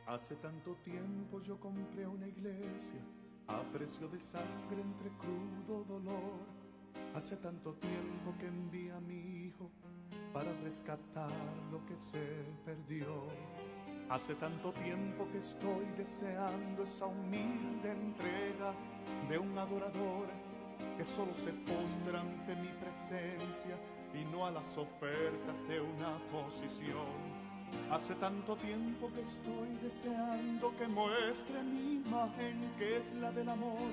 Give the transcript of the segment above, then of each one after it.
Hace tanto tiempo yo compré una iglesia a precio de sangre entre crudo dolor. Hace tanto tiempo que envié a mi hijo para rescatar lo que se perdió. Hace tanto tiempo que estoy deseando esa humilde entrega de un adorador que solo se postra ante mi presencia y no a las ofertas de una posición. Hace tanto tiempo que estoy deseando que muestre mi imagen, que es la del amor,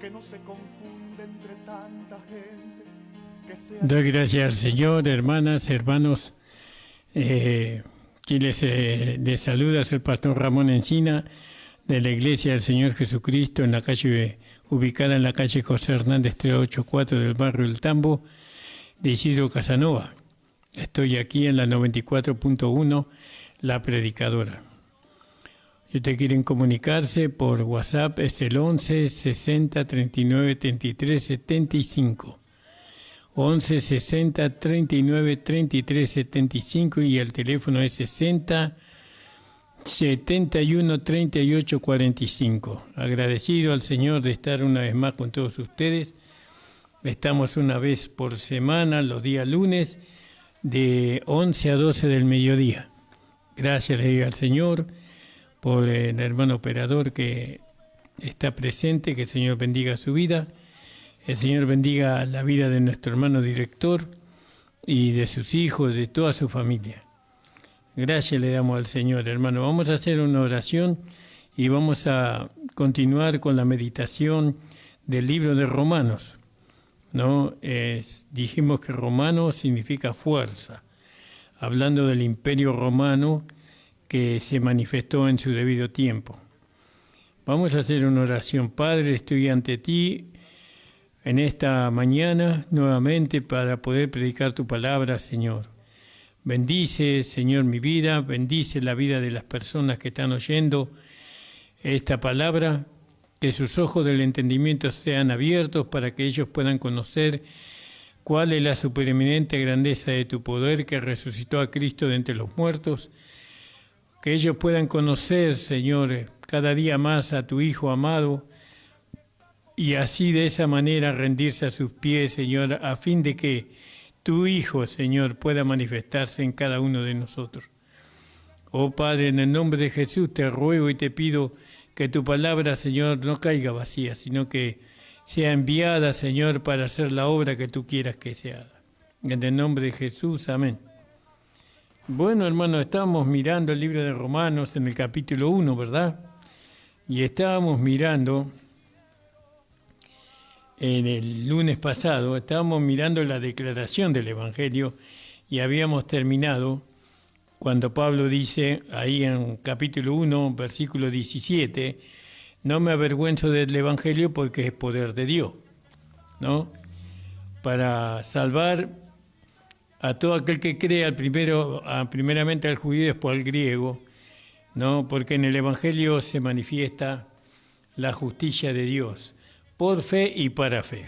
que no se confunde entre tanta gente. Doy gracias al Señor, hermanas, hermanos. Quien les saluda es el pastor Ramón Encina, de la Iglesia del Señor Jesucristo, en la calle, ubicada en la calle José Hernández 384 del barrio El Tambo, de Isidro Casanova. Estoy aquí en la 94.1, La Predicadora. Si ustedes quieren comunicarse por WhatsApp, es el 11 60 39 33 75. 11 60 39 33 75 y el teléfono es 60 71 38 45. Agradecido al Señor de estar una vez más con todos ustedes. Estamos una vez por semana, los días lunes, de 11 a 12 del mediodía. Gracias le digo al Señor por el hermano operador que está presente, que el Señor bendiga su vida. El Señor bendiga la vida de nuestro hermano director y de sus hijos, de toda su familia. Gracias le damos al Señor, hermano. Vamos a hacer una oración y vamos a continuar con la meditación del libro de Romanos. ¿No? Dijimos que romano significa fuerza, hablando del imperio romano que se manifestó en su debido tiempo. Vamos a hacer una oración. Padre, estoy ante ti en esta mañana nuevamente para poder predicar tu palabra, Señor. Bendice, Señor, mi vida, bendice la vida de las personas que están oyendo esta palabra, que sus ojos del entendimiento sean abiertos para que ellos puedan conocer cuál es la supereminente grandeza de tu poder que resucitó a Cristo de entre los muertos, que ellos puedan conocer, Señor, cada día más a tu Hijo amado, y así de esa manera rendirse a sus pies, Señor, a fin de que tu Hijo, Señor, pueda manifestarse en cada uno de nosotros. Oh Padre, en el nombre de Jesús te ruego y te pido que tu palabra, Señor, no caiga vacía, sino que sea enviada, Señor, para hacer la obra que tú quieras que se haga. En el nombre de Jesús, amén. Bueno, hermano, estábamos mirando el libro de Romanos en el capítulo 1, ¿verdad? Y estábamos mirando, en el lunes pasado, estábamos mirando la declaración del Evangelio y habíamos terminado cuando Pablo dice, ahí en capítulo 1, versículo 17, no me avergüenzo del Evangelio porque es poder de Dios, ¿no? Para salvar a todo aquel que cree, primeramente al judío y después al griego, ¿no? Porque en el Evangelio se manifiesta la justicia de Dios, por fe y para fe.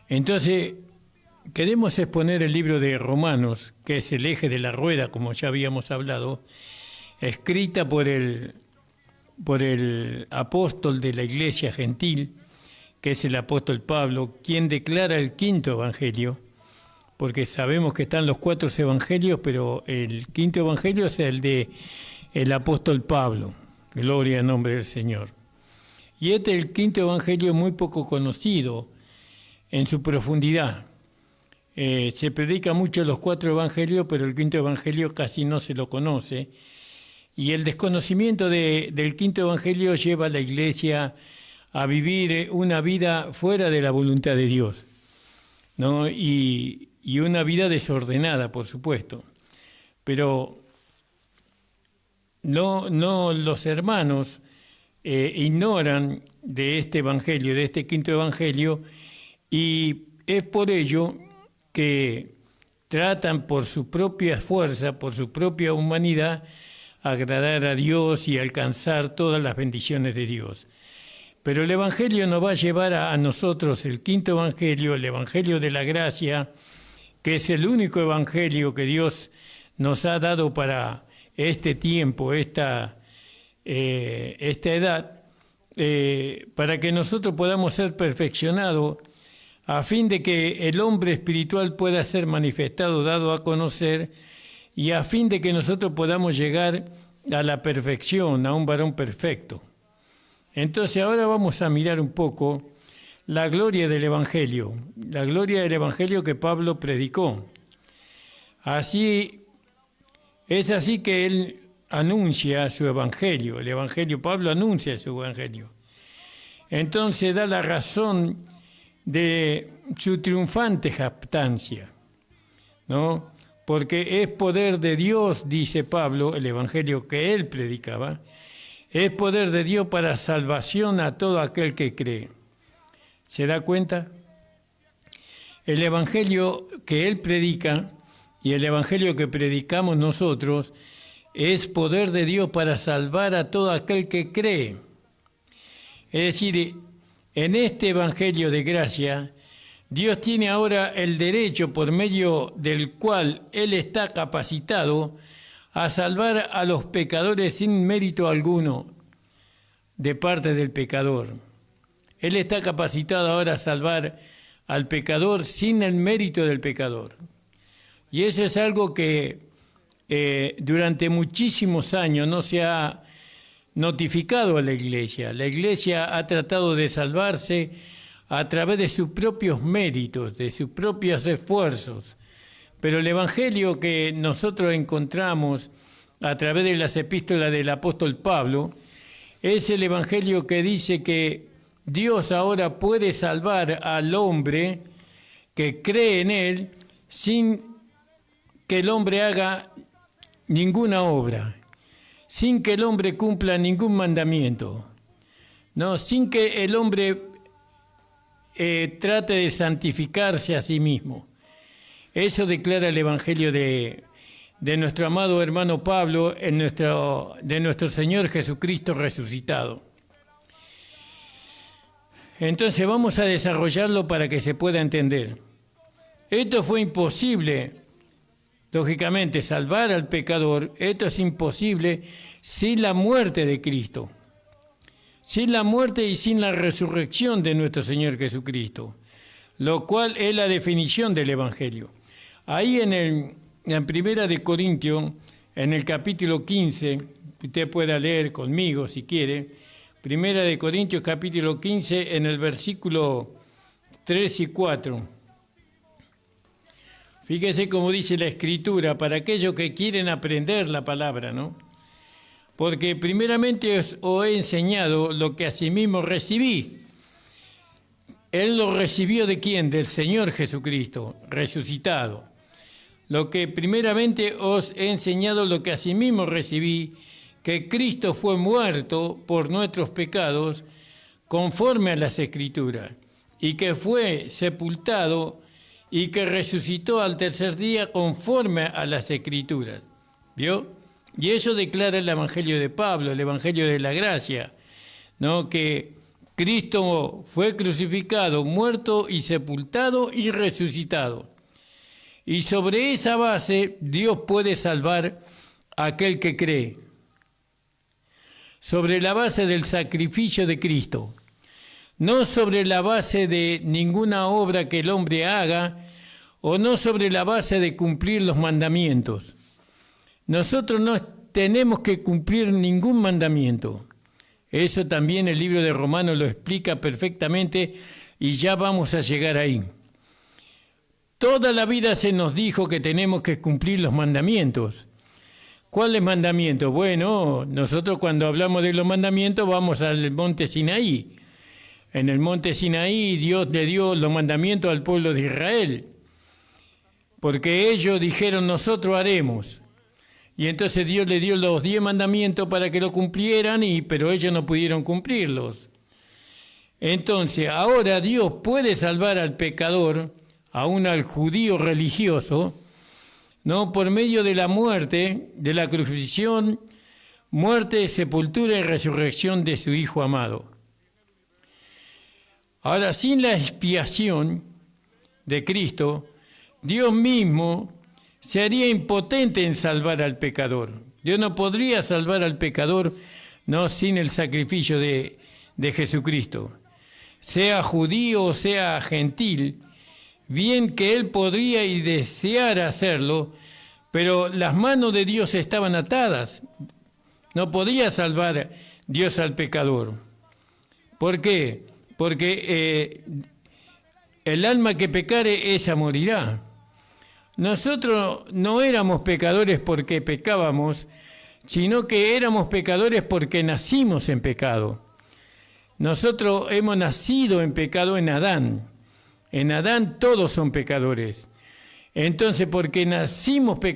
Entonces, queremos exponer el libro de Romanos, que es el eje de la rueda, como ya habíamos hablado, escrita por el apóstol de la iglesia gentil, que es el apóstol Pablo, quien declara el quinto evangelio, porque sabemos que están los 4 evangelios, pero el quinto evangelio es el de el apóstol Pablo, gloria al nombre del Señor. Y este es el quinto evangelio muy poco conocido en su profundidad. Se predica mucho los 4 evangelios, pero el quinto evangelio casi no se lo conoce. Y el desconocimiento del quinto evangelio lleva a la iglesia a vivir una vida fuera de la voluntad de Dios, ¿no? Y una vida desordenada, por supuesto. Pero no los hermanos ignoran de este evangelio, de este quinto evangelio, y es por ello que tratan por su propia fuerza, por su propia humanidad, agradar a Dios y alcanzar todas las bendiciones de Dios. Pero el Evangelio nos va a llevar a nosotros, el quinto Evangelio, el Evangelio de la gracia, que es el único Evangelio que Dios nos ha dado para este tiempo, esta edad, para que nosotros podamos ser perfeccionados, a fin de que el hombre espiritual pueda ser manifestado, dado a conocer, y a fin de que nosotros podamos llegar a la perfección, a un varón perfecto. Entonces ahora vamos a mirar un poco la gloria del Evangelio que Pablo predicó. Es así que él anuncia su Evangelio, Pablo anuncia su Evangelio. Entonces da la razón de su triunfante jactancia, ¿no? Porque es poder de Dios, dice Pablo, el Evangelio que él predicaba, es poder de Dios para salvación a todo aquel que cree. ¿Se da cuenta? El Evangelio que él predica y el Evangelio que predicamos nosotros es poder de Dios para salvar a todo aquel que cree. Es decir, en este Evangelio de gracia, Dios tiene ahora el derecho por medio del cual Él está capacitado a salvar a los pecadores sin mérito alguno de parte del pecador. Él está capacitado ahora a salvar al pecador sin el mérito del pecador. Y eso es algo que durante muchísimos años no se ha notificado a la Iglesia. La Iglesia ha tratado de salvarse a través de sus propios méritos, de sus propios esfuerzos. Pero el Evangelio que nosotros encontramos a través de las epístolas del apóstol Pablo es el Evangelio que dice que Dios ahora puede salvar al hombre que cree en Él sin que el hombre haga ninguna obra, sin que el hombre cumpla ningún mandamiento, no, sin que el hombre trate de santificarse a sí mismo. Eso declara el Evangelio de nuestro amado hermano Pablo, de nuestro Señor Jesucristo resucitado. Entonces vamos a desarrollarlo para que se pueda entender. Esto fue imposible, lógicamente, salvar al pecador. Esto es imposible sin la muerte de Cristo, sin la muerte y sin la resurrección de nuestro Señor Jesucristo, lo cual es la definición del Evangelio. Ahí en Primera de Corintios, en el capítulo 15, usted pueda leer conmigo si quiere, Primera de Corintios capítulo 15, en el versículo 3 y 4. Fíjese cómo dice la Escritura, para aquellos que quieren aprender la palabra, ¿no? Porque primeramente os he enseñado lo que asimismo recibí. Él lo recibió ¿de quién? Del Señor Jesucristo, resucitado. Lo que primeramente os he enseñado lo que asimismo recibí, que Cristo fue muerto por nuestros pecados, conforme a las Escrituras, y que fue sepultado y que resucitó al tercer día conforme a las Escrituras. ¿Vio? Y eso declara el Evangelio de Pablo, el Evangelio de la gracia, ¿no? Que Cristo fue crucificado, muerto y sepultado y resucitado. Y sobre esa base Dios puede salvar a aquel que cree. Sobre la base del sacrificio de Cristo, no sobre la base de ninguna obra que el hombre haga o no sobre la base de cumplir los mandamientos. Nosotros no tenemos que cumplir ningún mandamiento. Eso también el libro de Romanos lo explica perfectamente y ya vamos a llegar ahí. Toda la vida se nos dijo que tenemos que cumplir los mandamientos. ¿Cuáles mandamientos? Bueno, nosotros cuando hablamos de los mandamientos vamos al monte Sinaí. En el monte Sinaí Dios le dio los mandamientos al pueblo de Israel, porque ellos dijeron nosotros haremos. Y entonces Dios le dio los 10 mandamientos para que lo cumplieran, pero ellos no pudieron cumplirlos. Entonces ahora Dios puede salvar al pecador, aún al judío religioso, ¿no? Por medio de la muerte, de la crucifixión, muerte, sepultura y resurrección de su Hijo amado. Ahora, sin la expiación de Cristo, Dios mismo se haría impotente en salvar al pecador. Dios no podría salvar al pecador no sin el sacrificio de Jesucristo. Sea judío o sea gentil, bien que él podría y deseara hacerlo, pero las manos de Dios estaban atadas. No podía salvar Dios al pecador. ¿Por qué? Porque el alma que pecare, ella morirá. Nosotros no éramos pecadores porque pecábamos, sino que éramos pecadores porque nacimos en pecado. Nosotros hemos nacido en pecado en Adán. En Adán todos son pecadores. Entonces, porque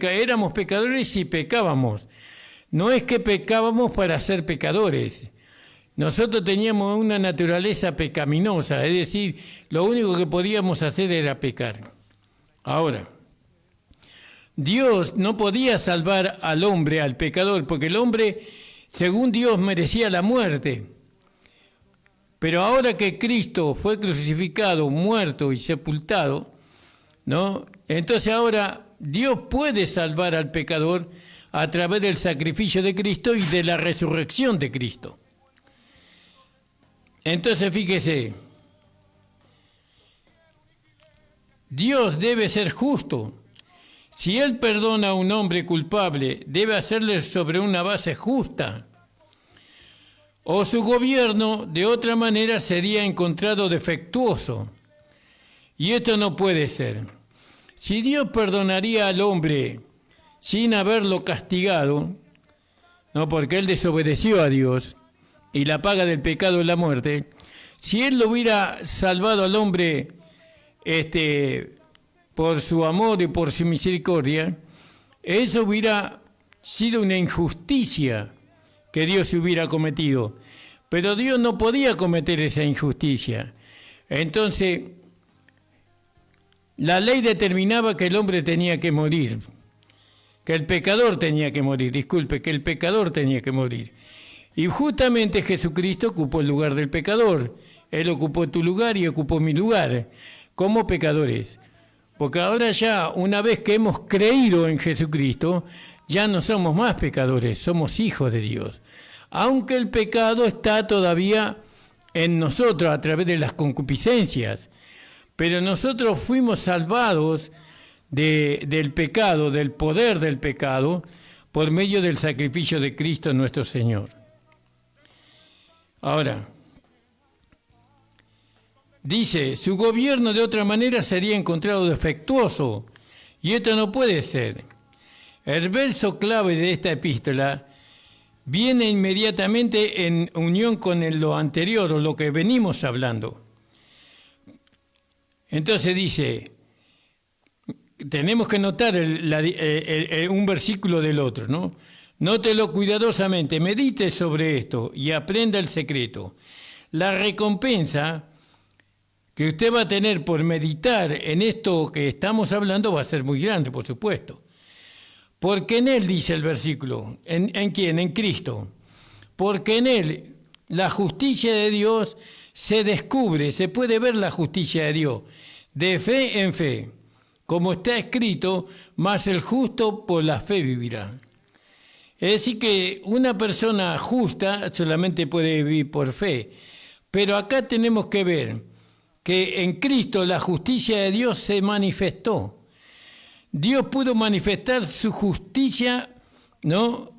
éramos pecadores y pecábamos. No es que pecábamos para ser pecadores. Nosotros teníamos una naturaleza pecaminosa, es decir, lo único que podíamos hacer era pecar. Ahora, Dios no podía salvar al hombre, al pecador, porque el hombre, según Dios, merecía la muerte. Pero ahora que Cristo fue crucificado, muerto y sepultado, ¿no? Entonces ahora Dios puede salvar al pecador a través del sacrificio de Cristo y de la resurrección de Cristo. Entonces fíjese, Dios debe ser justo. Si Él perdona a un hombre culpable, debe hacerlo sobre una base justa. O su gobierno, de otra manera, sería encontrado defectuoso. Y esto no puede ser. Si Dios perdonaría al hombre sin haberlo castigado, no porque Él desobedeció a Dios, y la paga del pecado es la muerte, si Él lo hubiera salvado al hombre por su amor y por su misericordia, eso hubiera sido una injusticia que Dios hubiera cometido. Pero Dios no podía cometer esa injusticia. Entonces, la ley determinaba que el hombre tenía que morir, que el pecador tenía que morir, que el pecador tenía que morir. Y justamente Jesucristo ocupó el lugar del pecador. Él ocupó tu lugar y ocupó mi lugar como pecadores. Porque ahora ya, una vez que hemos creído en Jesucristo, ya no somos más pecadores, somos hijos de Dios. Aunque el pecado está todavía en nosotros a través de las concupiscencias. Pero nosotros fuimos salvados del pecado, del poder del pecado, por medio del sacrificio de Cristo nuestro Señor. Ahora, dice, su gobierno de otra manera sería encontrado defectuoso, y esto no puede ser. El verso clave de esta epístola viene inmediatamente en unión con lo anterior o lo que venimos hablando. Entonces dice, tenemos que notar un versículo del otro, ¿no? Nótelo cuidadosamente, medite sobre esto y aprenda el secreto. La recompensa que usted va a tener por meditar en esto que estamos hablando va a ser muy grande, por supuesto. Porque en Él, dice el versículo, ¿en quién? En Cristo. Porque en Él la justicia de Dios se descubre, se puede ver la justicia de Dios, de fe en fe. Como está escrito, mas el justo por la fe vivirá. Es decir que una persona justa solamente puede vivir por fe. Pero acá tenemos que ver que en Cristo la justicia de Dios se manifestó. Dios pudo manifestar su justicia, ¿no?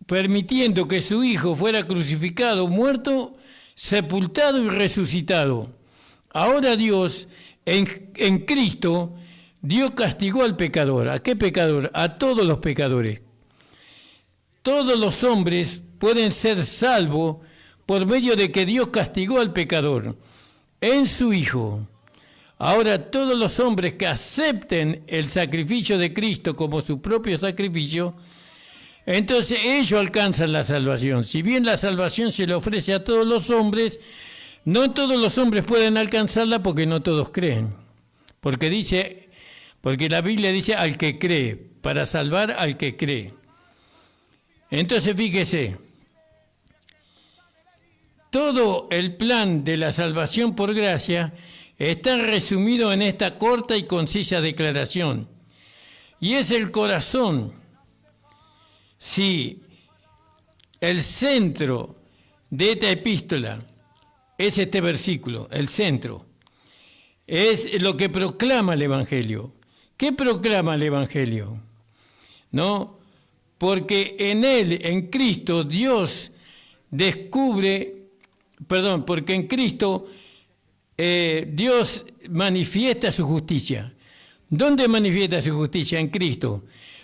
Permitiendo que su Hijo fuera crucificado, muerto, sepultado y resucitado. Ahora Dios, en Cristo, Dios castigó al pecador. ¿A qué pecador? A todos los pecadores. Todos los hombres pueden ser salvos por medio de que Dios castigó al pecador en su Hijo. Ahora todos los hombres que acepten el sacrificio de Cristo como su propio sacrificio, entonces ellos alcanzan la salvación. Si bien la salvación se le ofrece a todos los hombres, no todos los hombres pueden alcanzarla porque no todos creen. Porque la Biblia dice al que cree, para salvar al que cree. Entonces fíjese, todo el plan de la salvación por gracia está resumido en esta corta y concisa declaración. y es el corazón. Sí, el centro de esta epístola es este versículo, el centro. Es lo que proclama el Evangelio. ¿Qué proclama el Evangelio? ¿No? Porque en él, en Cristo, porque en Cristo Dios manifiesta su justicia. ¿Dónde manifiesta su justicia? En Cristo.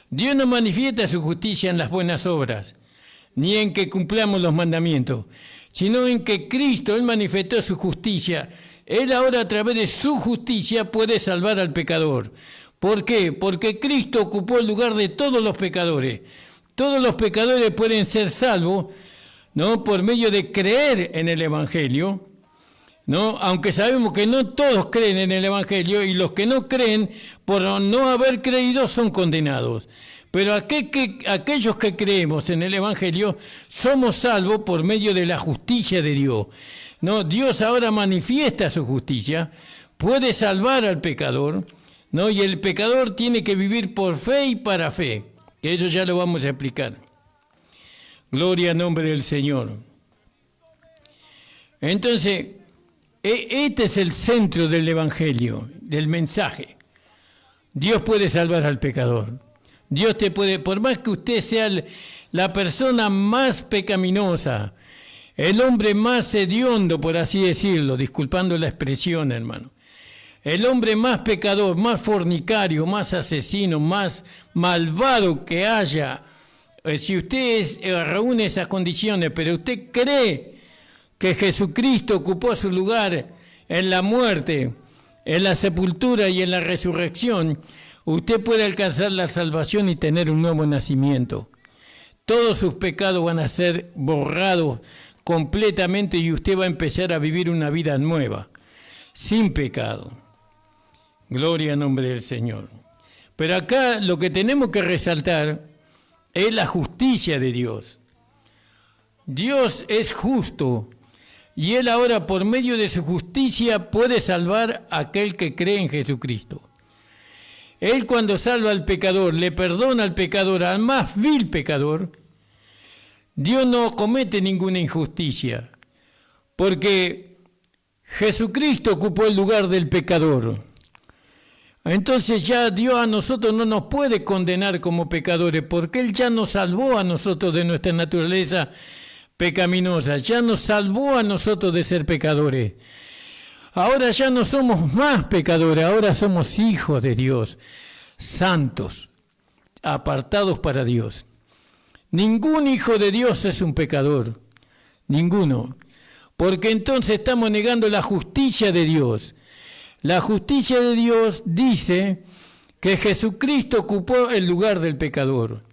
Dios no manifiesta su justicia en las buenas obras, ni en que cumplamos los mandamientos, sino en que Cristo, Él manifestó su justicia. Él ahora a través de su justicia puede salvar al pecador. ¿Por qué? Porque Cristo ocupó el lugar de todos los pecadores. Todos los pecadores pueden ser salvos, ¿no? Por medio de creer en el Evangelio, ¿no? Aunque sabemos que no todos creen en el Evangelio y los que no creen, por no haber creído, son condenados. Pero aquellos que creemos en el Evangelio somos salvos por medio de la justicia de Dios, ¿no? Dios ahora manifiesta su justicia, puede salvar al pecador, ¿no? Y el pecador tiene que vivir por fe y para fe, que eso ya lo vamos a explicar. Gloria al nombre del Señor. Entonces, este es el centro del Evangelio, del mensaje. Dios puede salvar al pecador. Dios te puede, por más que usted sea la persona más pecaminosa, el hombre más hediondo, por así decirlo, disculpando la expresión, hermano, el hombre más pecador, más fornicario, más asesino, más malvado que haya, si usted reúne esas condiciones, pero usted cree que Jesucristo ocupó su lugar en la muerte, en la sepultura y en la resurrección, usted puede alcanzar la salvación y tener un nuevo nacimiento. Todos sus pecados van a ser borrados completamente y usted va a empezar a vivir una vida nueva, sin pecado. Gloria al nombre del Señor. Pero acá lo que tenemos que resaltar es la justicia de Dios. Dios es justo y Él ahora por medio de su justicia puede salvar a aquel que cree en Jesucristo. Él cuando salva al pecador, le perdona al pecador, al más vil pecador. Dios no comete ninguna injusticia, porque Jesucristo ocupó el lugar del pecador. Entonces ya Dios a nosotros no nos puede condenar como pecadores, porque Él ya nos salvó a nosotros de nuestra naturaleza pecaminosa, ya nos salvó a nosotros de ser pecadores. Ahora ya no somos más pecadores, ahora somos hijos de Dios, santos, apartados para Dios. Ningún hijo de Dios es un pecador, ninguno, porque entonces estamos negando la justicia de Dios. La justicia de Dios dice que Jesucristo ocupó el lugar del pecador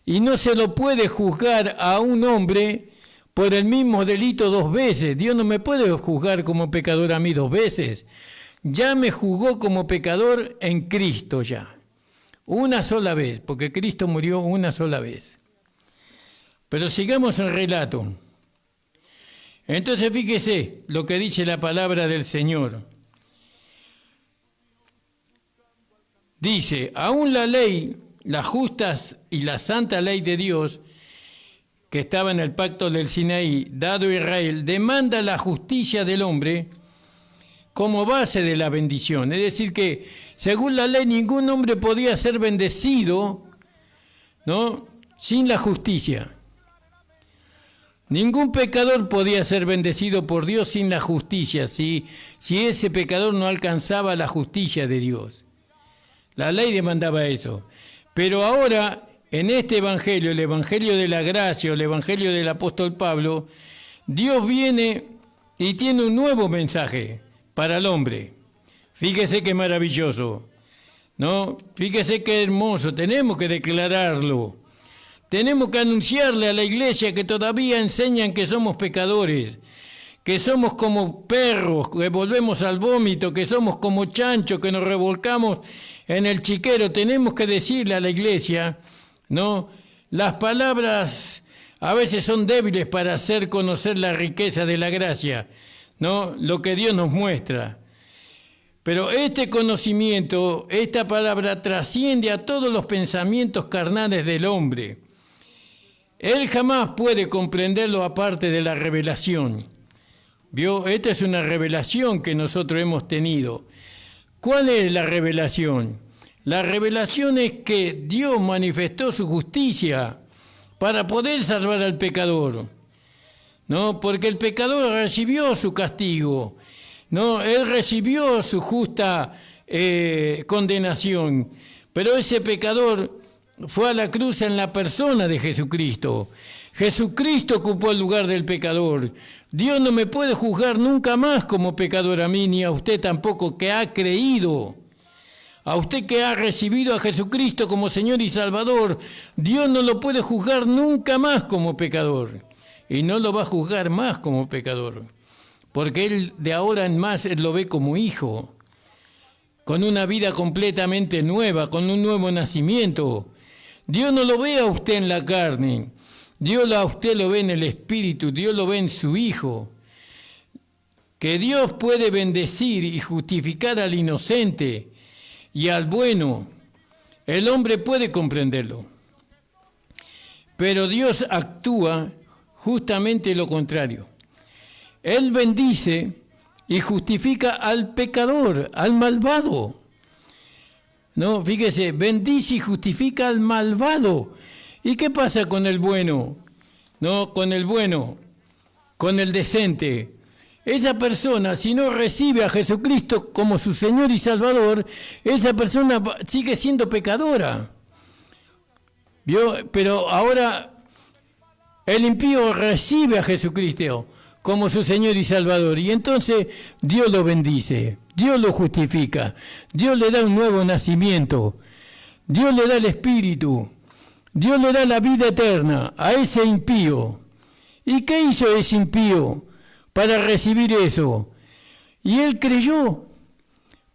y no se lo puede juzgar a un hombre por el mismo delito dos veces. Dios no me puede juzgar como pecador a mí dos veces. Ya me juzgó como pecador en Cristo ya. Una sola vez, porque Cristo murió una sola vez. Pero sigamos el relato. Entonces fíjese lo que dice la palabra del Señor. Dice, aún la ley, las justas y la santa ley de Dios, que estaba en el pacto del Sinaí, dado a Israel, demanda la justicia del hombre como base de la bendición. Es decir que, según la ley, ningún hombre podía ser bendecido, ¿no?, sin la justicia. Ningún pecador podía ser bendecido por Dios sin la justicia, si ese pecador no alcanzaba la justicia de Dios. La ley demandaba eso. Pero ahora, en este evangelio, el evangelio de la gracia, o el evangelio del apóstol Pablo, Dios viene y tiene un nuevo mensaje para el hombre. Fíjese qué maravilloso, ¿no? Fíjese qué hermoso, tenemos que declararlo. Tenemos que anunciarle a la iglesia que todavía enseñan que somos pecadores, que somos como perros, que volvemos al vómito, que somos como chanchos, que nos revolcamos en el chiquero. Tenemos que decirle a la iglesia, ¿no? Las palabras a veces son débiles para hacer conocer la riqueza de la gracia, ¿no?, lo que Dios nos muestra. Pero este conocimiento, esta palabra trasciende a todos los pensamientos carnales del hombre. Él jamás puede comprenderlo aparte de la revelación. ¿Vio? Esta es una revelación que nosotros hemos tenido. ¿Cuál es la revelación? La revelación es que Dios manifestó su justicia para poder salvar al pecador, ¿no? Porque el pecador recibió su castigo, ¿no? Él recibió su justa condenación, pero ese pecador fue a la cruz en la persona de Jesucristo. Jesucristo ocupó el lugar del pecador. Dios no me puede juzgar nunca más como pecador a mí, ni a usted tampoco, que ha creído. A usted que ha recibido a Jesucristo como Señor y Salvador, Dios no lo puede juzgar nunca más como pecador. Y no lo va a juzgar más como pecador. Porque Él de ahora en más Él lo ve como hijo. Con una vida completamente nueva, con un nuevo nacimiento. Dios no lo ve a usted en la carne. Dios a usted lo ve en el Espíritu. Dios lo ve en su Hijo. Que Dios puede bendecir y justificar al inocente y al bueno, el hombre puede comprenderlo. Pero Dios actúa justamente lo contrario. Él bendice y justifica al pecador, al malvado. No, fíjese, bendice y justifica al malvado. ¿Y qué pasa con el bueno? No, con el bueno, con el decente. Esa persona, si no recibe a Jesucristo como su Señor y Salvador, esa persona sigue siendo pecadora. ¿Vio? Pero ahora el impío recibe a Jesucristo como su Señor y Salvador, y entonces Dios lo bendice, Dios lo justifica, Dios le da un nuevo nacimiento, Dios le da el Espíritu, Dios le da la vida eterna a ese impío. ¿Y qué hizo ese impío para recibir eso? Y él creyó,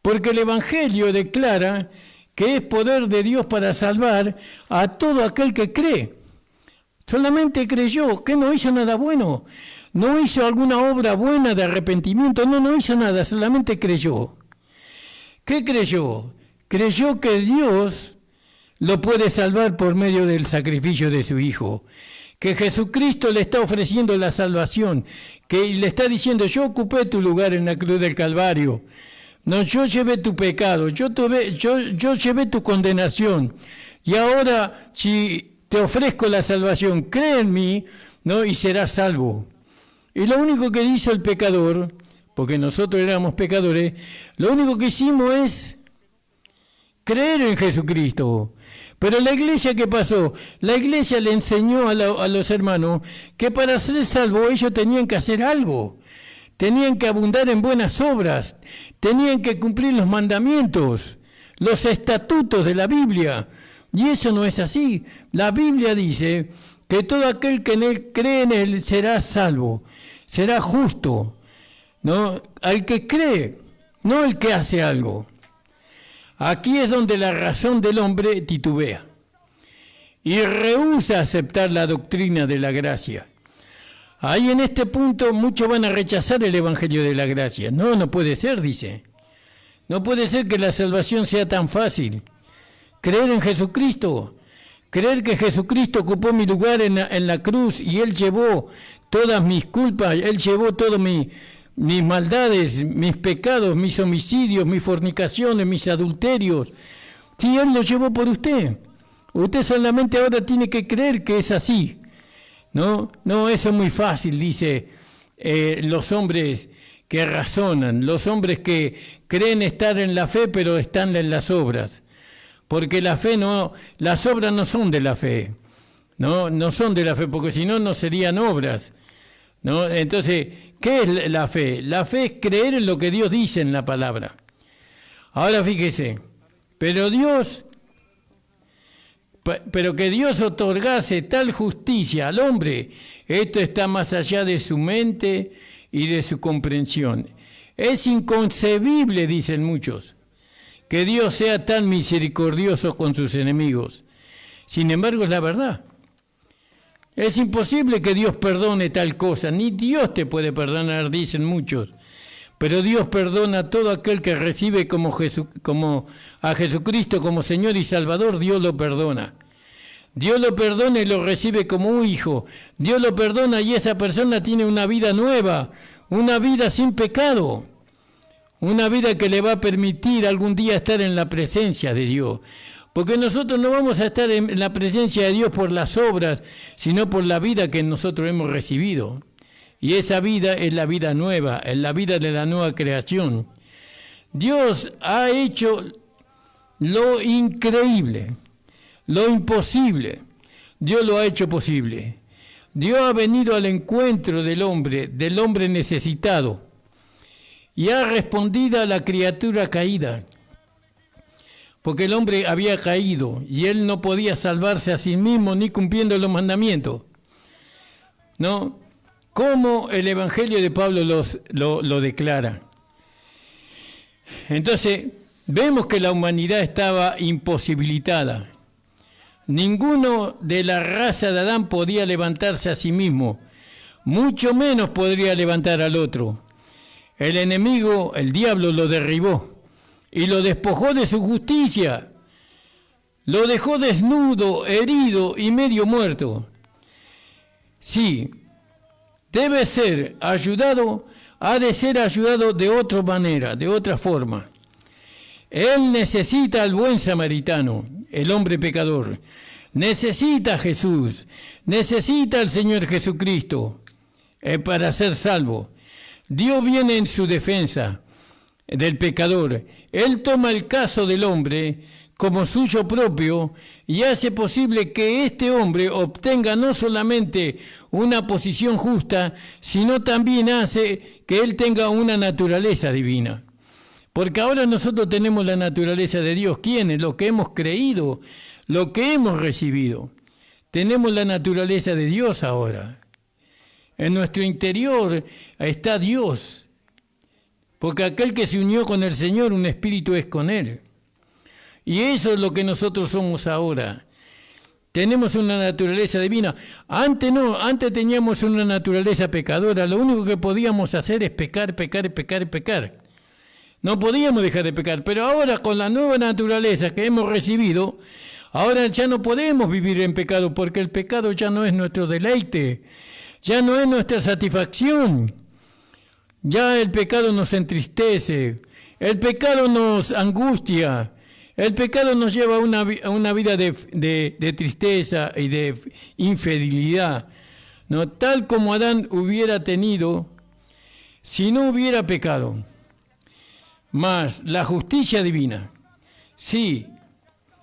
porque el Evangelio declara que es poder de Dios para salvar a todo aquel que cree. Solamente creyó, que no hizo nada bueno, no hizo alguna obra buena de arrepentimiento, no hizo nada, solamente creyó. ¿Qué creyó? Creyó que Dios lo puede salvar por medio del sacrificio de su Hijo, que Jesucristo le está ofreciendo la salvación, que le está diciendo, yo ocupé tu lugar en la cruz del Calvario, no, yo llevé tu pecado, yo llevé tu condenación, y ahora si te ofrezco la salvación, cree en mí, ¿no? Y serás salvo. Y lo único que hizo el pecador, porque nosotros éramos pecadores, lo único que hicimos es creer en Jesucristo. Pero la iglesia, ¿qué pasó? La iglesia le enseñó a los hermanos que para ser salvos ellos tenían que hacer algo. Tenían que abundar en buenas obras. Tenían que cumplir los mandamientos, los estatutos de la Biblia. Y eso no es así. La Biblia dice que todo aquel que cree en Él será salvo, será justo, ¿no? Al que cree, no el que hace algo. Aquí es donde la razón del hombre titubea y rehúsa aceptar la doctrina de la gracia. Ahí en este punto muchos van a rechazar el Evangelio de la gracia. No puede ser, dice. No puede ser que la salvación sea tan fácil. Creer en Jesucristo, creer que Jesucristo ocupó mi lugar en la cruz y Él llevó todas mis culpas, Él llevó todas mis maldades, mis pecados, mis homicidios, mis fornicaciones, mis adulterios. Sí, Él lo llevó por usted. Usted solamente ahora tiene que creer que es así. No, eso es muy fácil, dice los hombres que razonan, los hombres que creen estar en la fe, pero están en las obras. Porque las obras no son de la fe. No son de la fe, porque si no, no serían obras. ¿No? Entonces, ¿qué es la fe? La fe es creer en lo que Dios dice en la palabra. Ahora fíjese, pero que Dios otorgase tal justicia al hombre, esto está más allá de su mente y de su comprensión. Es inconcebible, dicen muchos, que Dios sea tan misericordioso con sus enemigos. Sin embargo, es la verdad. Es imposible que Dios perdone tal cosa, ni Dios te puede perdonar, dicen muchos. pero Dios perdona a todo aquel que recibe como a Jesucristo como Señor y Salvador. Dios lo perdona. Dios lo perdona y lo recibe como un hijo. Dios lo perdona y esa persona tiene una vida nueva, una vida sin pecado, una vida que le va a permitir algún día estar en la presencia de Dios. Porque nosotros no vamos a estar en la presencia de Dios por las obras, sino por la vida que nosotros hemos recibido. Y esa vida es la vida nueva, es la vida de la nueva creación. Dios ha hecho lo increíble, lo imposible. Dios lo ha hecho posible. Dios ha venido al encuentro del hombre necesitado, y ha respondido a la criatura caída. Porque el hombre había caído y él no podía salvarse a sí mismo ni cumpliendo los mandamientos. ¿No? Como el Evangelio de Pablo lo declara. Entonces, vemos que la humanidad estaba imposibilitada. Ninguno de la raza de Adán podía levantarse a sí mismo, mucho menos podría levantar al otro. El enemigo, el diablo, lo derribó y lo despojó de su justicia, lo dejó desnudo, herido y medio muerto. Sí, debe ser ayudado, ha de ser ayudado de otra manera, de otra forma. Él necesita al buen samaritano, el hombre pecador, necesita a Jesús, necesita al Señor Jesucristo para ser salvo. Dios viene en su defensa del pecador. Él toma el caso del hombre como suyo propio y hace posible que este hombre obtenga no solamente una posición justa, sino también hace que él tenga una naturaleza divina. Porque ahora nosotros tenemos la naturaleza de Dios. ¿Quiénes? Los que hemos creído, lo que hemos recibido. Tenemos la naturaleza de Dios ahora. En nuestro interior está Dios. Porque aquel que se unió con el Señor, un espíritu es con Él. Y eso es lo que nosotros somos ahora. Tenemos una naturaleza divina. Antes no, antes teníamos una naturaleza pecadora. Lo único que podíamos hacer es pecar, pecar, pecar, pecar. No podíamos dejar de pecar. Pero ahora con la nueva naturaleza que hemos recibido, ahora ya no podemos vivir en pecado, porque el pecado ya no es nuestro deleite, ya no es nuestra satisfacción. Ya el pecado nos entristece, el pecado nos angustia, el pecado nos lleva a una vida de tristeza y de infidelidad, ¿no? Tal como Adán hubiera tenido si no hubiera pecado. Mas la justicia divina, sí,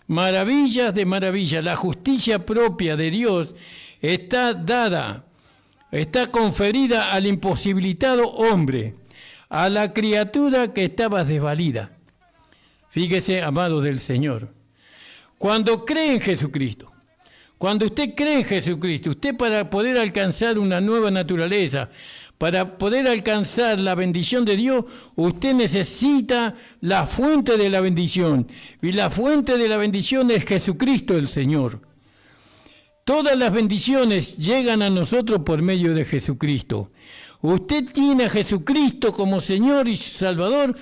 maravillas de maravillas, la justicia propia de Dios está dada, está conferida al imposibilitado hombre, a la criatura que estaba desvalida. Fíjese, amado del Señor, cuando cree en Jesucristo, cuando usted cree en Jesucristo, usted para poder alcanzar una nueva naturaleza, para poder alcanzar la bendición de Dios, usted necesita la fuente de la bendición. Y la fuente de la bendición es Jesucristo el Señor. Todas las bendiciones llegan a nosotros por medio de Jesucristo. Usted tiene a Jesucristo como Señor y Salvador.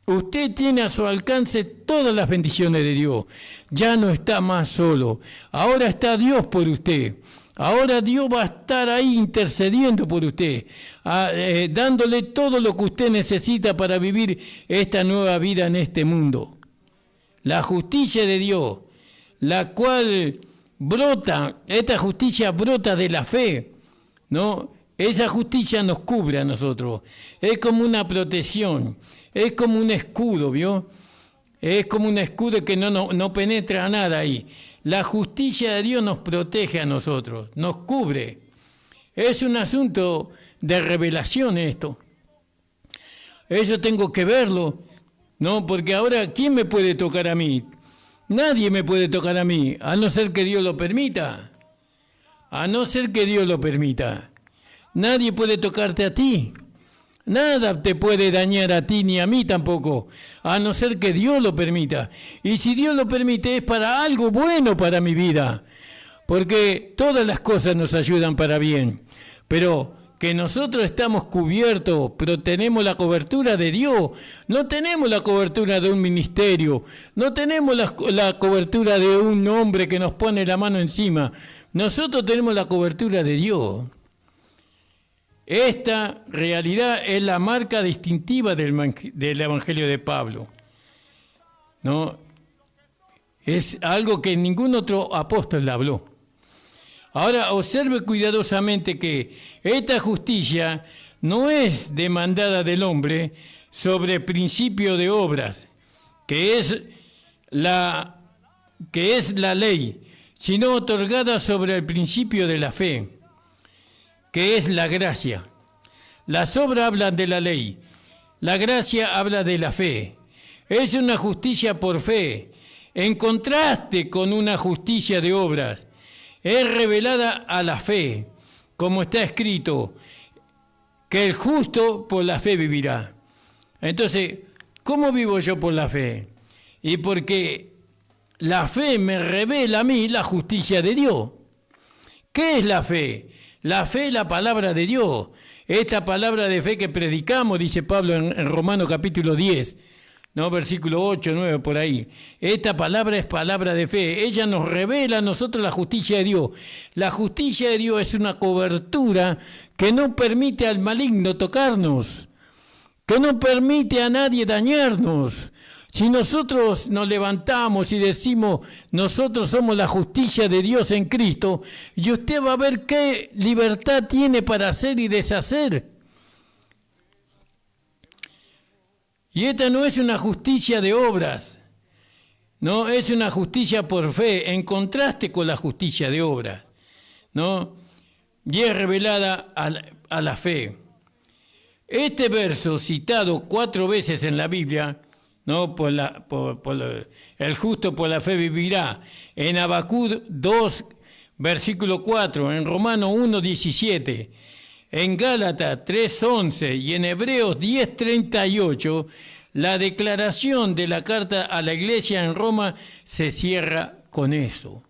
Usted tiene a su alcance todas las bendiciones de Dios. Ya no está más solo. Ahora está Dios por usted. Ahora Dios va a estar ahí intercediendo por usted, dándole todo lo que usted necesita para vivir esta nueva vida en este mundo. La justicia de Dios, la cual brota, esta justicia brota de la fe, ¿no? Esa justicia nos cubre a nosotros. Es como una protección, es como un escudo, ¿vio? Es como un escudo que no penetra nada ahí. La justicia de Dios nos protege a nosotros, nos cubre. Es un asunto de revelación esto. Eso tengo que verlo, ¿no? Porque ahora, ¿quién me puede tocar a mí? Nadie me puede tocar a mí, a no ser que Dios lo permita. A no ser que Dios lo permita. Nadie puede tocarte a ti. Nada te puede dañar a ti ni a mí tampoco, a no ser que Dios lo permita. Y si Dios lo permite es para algo bueno para mi vida, porque todas las cosas nos ayudan para bien. Pero que nosotros estamos cubiertos, pero tenemos la cobertura de Dios. No tenemos la cobertura de un ministerio, no tenemos la cobertura de un hombre que nos pone la mano encima. Nosotros tenemos la cobertura de Dios. Esta realidad es la marca distintiva del Evangelio de Pablo, ¿no? Es algo que ningún otro apóstol le habló. Ahora observe cuidadosamente que esta justicia no es demandada del hombre sobre principio de obras, que es la ley, sino otorgada sobre el principio de la fe, que es la gracia. Las obras hablan de la ley, la gracia habla de la fe. Es una justicia por fe, en contraste con una justicia de obras. Es revelada a la fe, como está escrito, que el justo por la fe vivirá. Entonces, ¿cómo vivo yo por la fe? Y porque la fe me revela a mí la justicia de Dios. ¿Qué es la fe? La fe es la palabra de Dios. Esta palabra de fe que predicamos, dice Pablo en Romanos capítulo 10, ¿no? Versículo 8, 9, por ahí. Esta palabra es palabra de fe. Ella nos revela a nosotros la justicia de Dios. La justicia de Dios es una cobertura que no permite al maligno tocarnos, que no permite a nadie dañarnos. Si nosotros nos levantamos y decimos, nosotros somos la justicia de Dios en Cristo, y usted va a ver qué libertad tiene para hacer y deshacer. Y esta no es una justicia de obras, no, es una justicia por fe, en contraste con la justicia de obras, ¿no? Y es revelada a la fe. Este verso, citado 4 veces en la Biblia, ¿no? El justo por la fe vivirá, en Habacuc 2, versículo 4, en Romanos 1, 17, en Gálatas 3:11 y en Hebreos 10:38, la declaración de la carta a la iglesia en Roma se cierra con eso.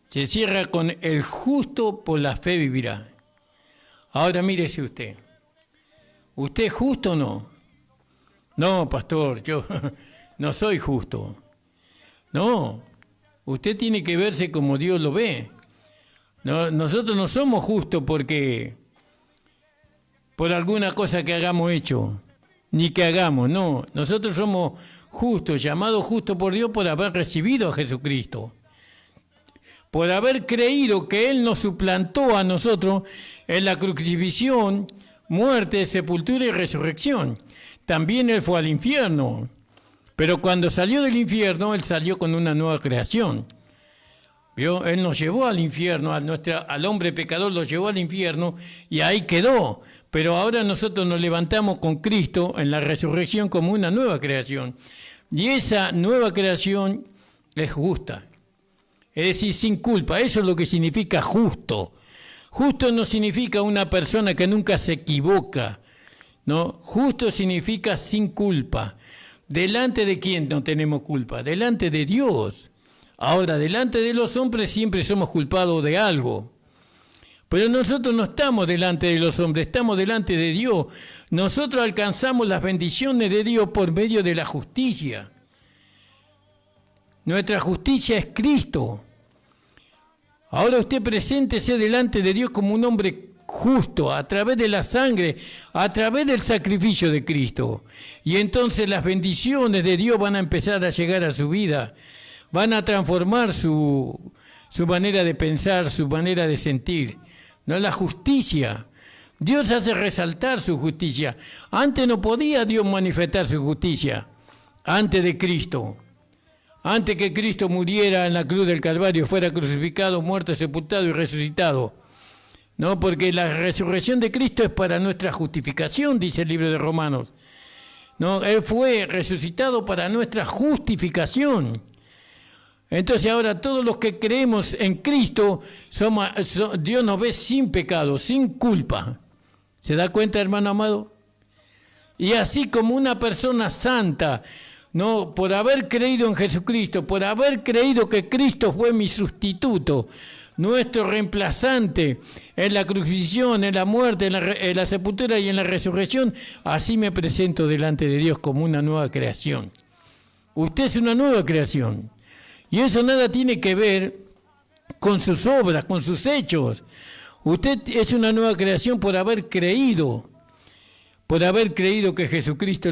Se cierra con el justo por la fe vivirá. Ahora mírese usted. ¿Usted es justo o no? No, pastor, yo no soy justo. No, usted tiene que verse como Dios lo ve. No, nosotros no somos justos por alguna cosa que hagamos hecho, ni que hagamos, no. Nosotros somos justos, llamados justos por Dios por haber recibido a Jesucristo, por haber creído que Él nos suplantó a nosotros en la crucifixión, muerte, sepultura y resurrección. También Él fue al infierno, pero cuando salió del infierno, Él salió con una nueva creación. ¿Vio? Él nos llevó al infierno, al hombre pecador lo llevó al infierno y ahí quedó. Pero ahora nosotros nos levantamos con Cristo en la resurrección como una nueva creación. Y esa nueva creación es justa. Es decir, sin culpa. Eso es lo que significa justo. Justo no significa una persona que nunca se equivoca, ¿no? Justo significa sin culpa. ¿Delante de quién no tenemos culpa? Delante de Dios. Ahora, delante de los hombres siempre somos culpados de algo. Pero nosotros no estamos delante de los hombres, estamos delante de Dios. Nosotros alcanzamos las bendiciones de Dios por medio de la justicia. Nuestra justicia es Cristo. Ahora usted preséntese delante de Dios como un hombre justo, a través de la sangre, a través del sacrificio de Cristo. Y entonces las bendiciones de Dios van a empezar a llegar a su vida. Van a transformar su manera de pensar, su manera de sentir. No, la justicia. Dios hace resaltar su justicia. Antes no podía Dios manifestar su justicia. Antes de Cristo. Antes que Cristo muriera en la cruz del Calvario, fuera crucificado, muerto, sepultado y resucitado. No, porque la resurrección de Cristo es para nuestra justificación, dice el libro de Romanos. No, Él fue resucitado para nuestra justificación. Entonces ahora todos los que creemos en Cristo, Dios nos ve sin pecado, sin culpa. ¿Se da cuenta, hermano amado? Y así como una persona santa, no, por haber creído en Jesucristo, por haber creído que Cristo fue mi sustituto, nuestro reemplazante en la crucifixión, en la muerte, en la sepultura y en la resurrección, así me presento delante de Dios como una nueva creación. Usted es una nueva creación. Y eso nada tiene que ver con sus obras, con sus hechos. Usted es una nueva creación por haber creído que Jesucristo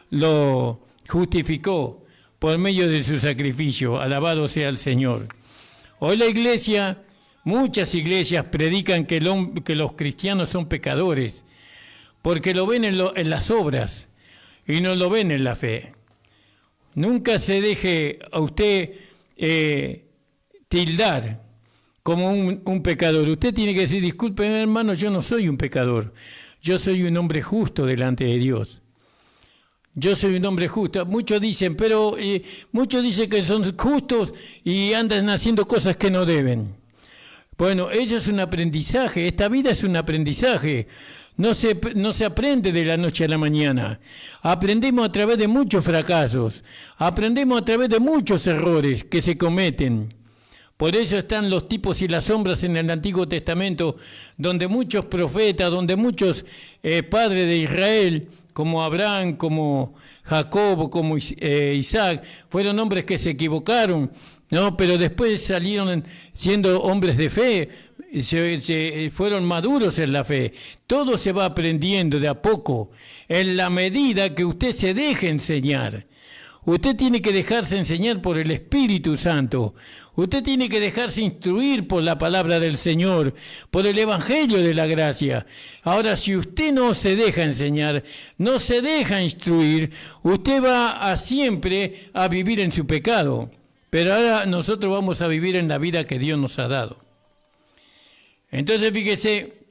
lo justificó por medio de su sacrificio. Alabado sea el Señor. Hoy la iglesia, muchas iglesias predican que los cristianos son pecadores, porque lo ven en las obras y no lo ven en la fe. Nunca se deje a usted tildar como un pecador. Usted tiene que decir, disculpen hermano, yo no soy un pecador. Yo soy un hombre justo delante de Dios. Yo soy un hombre justo. Muchos dicen que son justos y andan haciendo cosas que no deben. Bueno, eso es un aprendizaje. Esta vida es un aprendizaje. No se aprende de la noche a la mañana. Aprendemos a través de muchos fracasos. Aprendemos a través de muchos errores que se cometen. Por eso están los tipos y las sombras en el Antiguo Testamento, donde muchos profetas, donde muchos padres de Israel, como Abraham, como Jacob, como Isaac, fueron hombres que se equivocaron, ¿no? Pero después salieron siendo hombres de fe, fueron maduros en la fe. Todo se va aprendiendo de a poco, en la medida que usted se deje enseñar. Usted tiene que dejarse enseñar por el Espíritu Santo. Usted tiene que dejarse instruir por la palabra del Señor, por el Evangelio de la gracia. Ahora, si usted no se deja enseñar, no se deja instruir, usted va siempre a vivir en su pecado. Pero ahora nosotros vamos a vivir en la vida que Dios nos ha dado. Entonces, fíjese,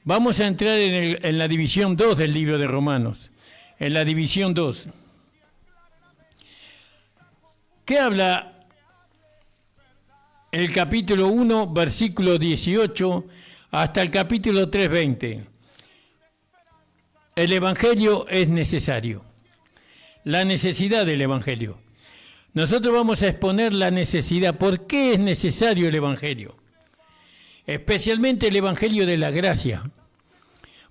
vamos a entrar en la división 2 del libro de Romanos. En la división 2. ¿Qué habla el capítulo 1, versículo 18, hasta el capítulo 3, 20? El Evangelio es necesario. La necesidad del Evangelio. Nosotros vamos a exponer la necesidad. ¿Por qué es necesario el Evangelio? Especialmente el Evangelio de la gracia.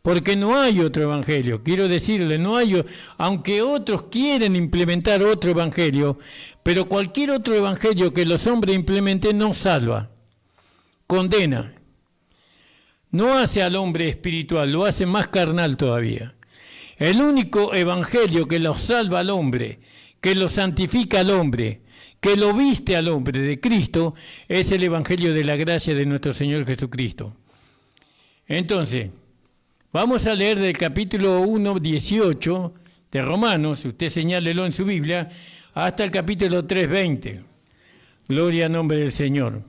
Porque no hay otro evangelio, quiero decirle, no hay, aunque otros quieren implementar otro evangelio, pero cualquier otro evangelio que los hombres implementen no salva, condena. No hace al hombre espiritual, lo hace más carnal todavía. El único evangelio que lo salva al hombre, que lo santifica al hombre, que lo viste al hombre de Cristo, es el evangelio de la gracia de nuestro Señor Jesucristo. Entonces, vamos a leer del capítulo 1, 18 de Romanos, usted señálelo en su Biblia, hasta el capítulo 3, 20. Gloria al nombre del Señor.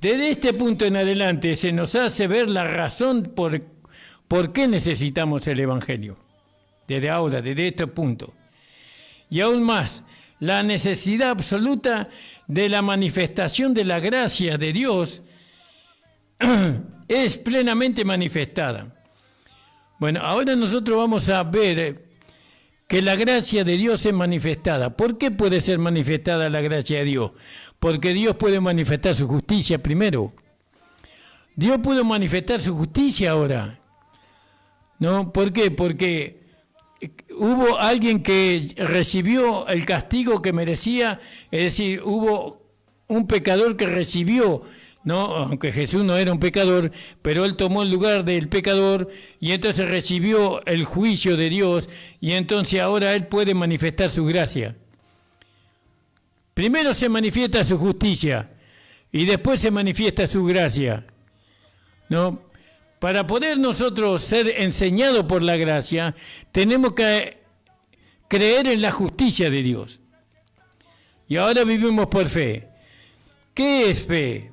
Desde este punto en adelante se nos hace ver la razón por qué necesitamos el Evangelio. Desde ahora, desde este punto. Y aún más, la necesidad absoluta de la manifestación de la gracia de Dios es plenamente manifestada. Bueno, ahora nosotros vamos a ver que la gracia de Dios es manifestada. ¿Por qué puede ser manifestada la gracia de Dios? Porque Dios puede manifestar su justicia primero. Dios puede manifestar su justicia ahora. ¿No? ¿Por qué? Porque hubo alguien que recibió el castigo que merecía, es decir, hubo un pecador que recibió, ¿no? Aunque Jesús no era un pecador, pero él tomó el lugar del pecador y entonces recibió el juicio de Dios y entonces ahora él puede manifestar su gracia. Primero se manifiesta su justicia y después se manifiesta su gracia, ¿no? Para poder nosotros ser enseñados por la gracia, tenemos que creer en la justicia de Dios. Y ahora vivimos por fe. ¿Qué es fe?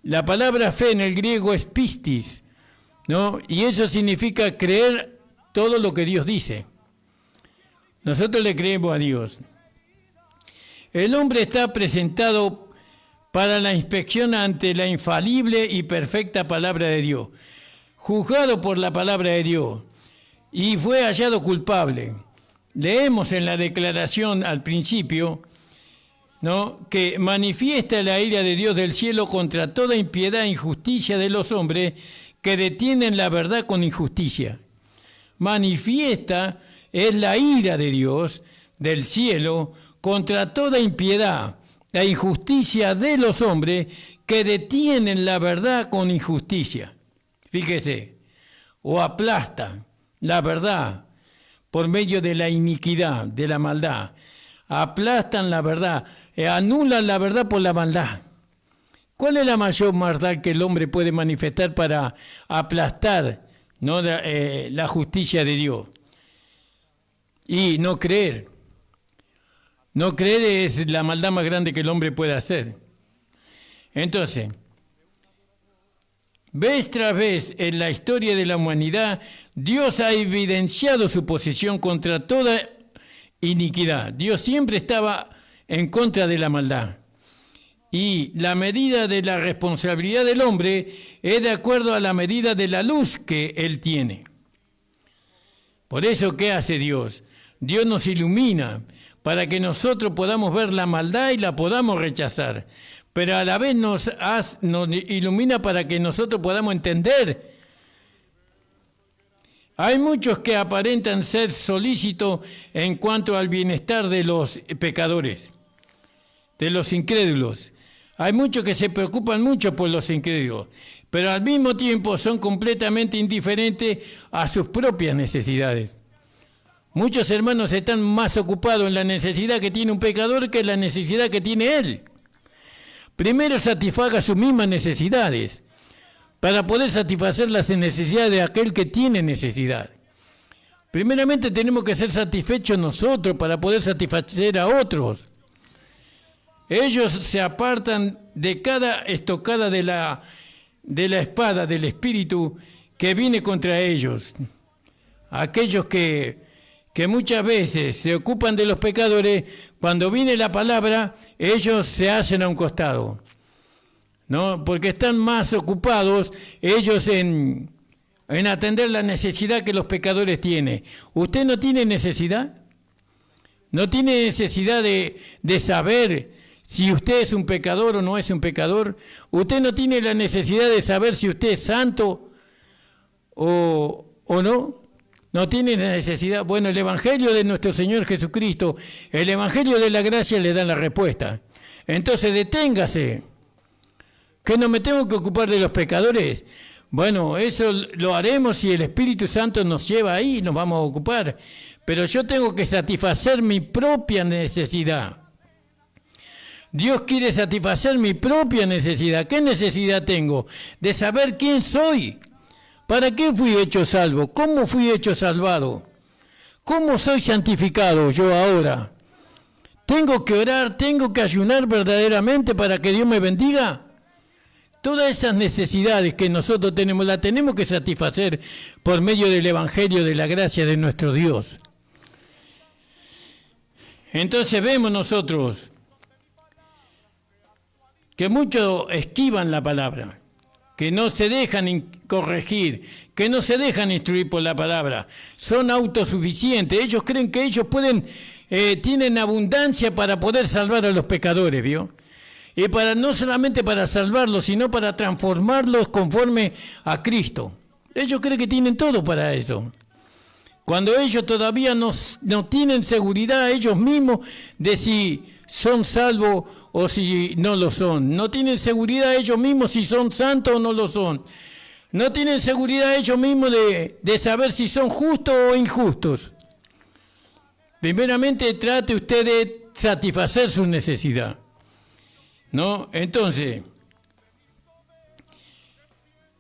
La palabra fe en el griego es pistis, ¿no? Y eso significa creer todo lo que Dios dice. Nosotros le creemos a Dios. El hombre está presentado para la inspección ante la infalible y perfecta palabra de Dios, juzgado por la palabra de Dios, y fue hallado culpable. Leemos en la declaración al principio ¿no?, que manifiesta la ira de Dios del cielo contra toda impiedad e injusticia de los hombres que detienen la verdad con injusticia. Manifiesta es la ira de Dios del cielo contra toda impiedad e injusticia de los hombres que detienen la verdad con injusticia. Fíjese, o aplastan la verdad por medio de la iniquidad, de la maldad. Aplastan la verdad, anulan la verdad por la maldad. ¿Cuál es la mayor maldad que el hombre puede manifestar para aplastar, ¿no?, la justicia de Dios? Y no creer. No creer es la maldad más grande que el hombre puede hacer. Entonces, vez tras vez en la historia de la humanidad, Dios ha evidenciado su posición contra toda iniquidad. Dios siempre estaba en contra de la maldad. Y la medida de la responsabilidad del hombre es de acuerdo a la medida de la luz que él tiene. Por eso, ¿qué hace Dios? Dios nos ilumina para que nosotros podamos ver la maldad y la podamos rechazar. Pero a la vez nos ilumina para que nosotros podamos entender. Hay muchos que aparentan ser solícitos en cuanto al bienestar de los pecadores, de los incrédulos. Hay muchos que se preocupan mucho por los incrédulos, pero al mismo tiempo son completamente indiferentes a sus propias necesidades. Muchos hermanos están más ocupados en la necesidad que tiene un pecador que en la necesidad que tiene él. Primero satisfaga sus mismas necesidades para poder satisfacer las necesidades de aquel que tiene necesidad. Primeramente tenemos que ser satisfechos nosotros para poder satisfacer a otros. Ellos se apartan de cada estocada de la espada del Espíritu que viene contra ellos. Aquellos que muchas veces se ocupan de los pecadores, cuando viene la palabra, ellos se hacen a un costado, ¿no? Porque están más ocupados ellos en atender la necesidad que los pecadores tienen. ¿Usted no tiene necesidad? ¿No tiene necesidad de saber si usted es un pecador o no es un pecador? ¿Usted no tiene la necesidad de saber si usted es santo o no? ¿No tiene necesidad? Bueno, el Evangelio de nuestro Señor Jesucristo, el Evangelio de la gracia le da la respuesta. Entonces deténgase. ¿Que no me tengo que ocupar de los pecadores? Bueno, eso lo haremos si el Espíritu Santo nos lleva ahí y nos vamos a ocupar. Pero yo tengo que satisfacer mi propia necesidad. Dios quiere satisfacer mi propia necesidad. ¿Qué necesidad tengo? De saber quién soy. ¿Para qué fui hecho salvo? ¿Cómo fui hecho salvado? ¿Cómo soy santificado yo ahora? ¿Tengo que orar? ¿Tengo que ayunar verdaderamente para que Dios me bendiga? Todas esas necesidades que nosotros tenemos, las tenemos que satisfacer por medio del Evangelio de la gracia de nuestro Dios. Entonces vemos nosotros que muchos esquivan la palabra, que no se dejan corregir, que no se dejan instruir por la palabra, son autosuficientes, ellos creen que ellos tienen abundancia para poder salvar a los pecadores, ¿vio? Y no solamente para salvarlos, sino para transformarlos conforme a Cristo. Ellos creen que tienen todo para eso. Cuando ellos todavía no tienen seguridad ellos mismos de si son salvos o si no lo son. No tienen seguridad ellos mismos si son santos o no lo son. No tienen seguridad ellos mismos de saber si son justos o injustos. Primeramente trate usted de satisfacer su necesidad, ¿no? Entonces,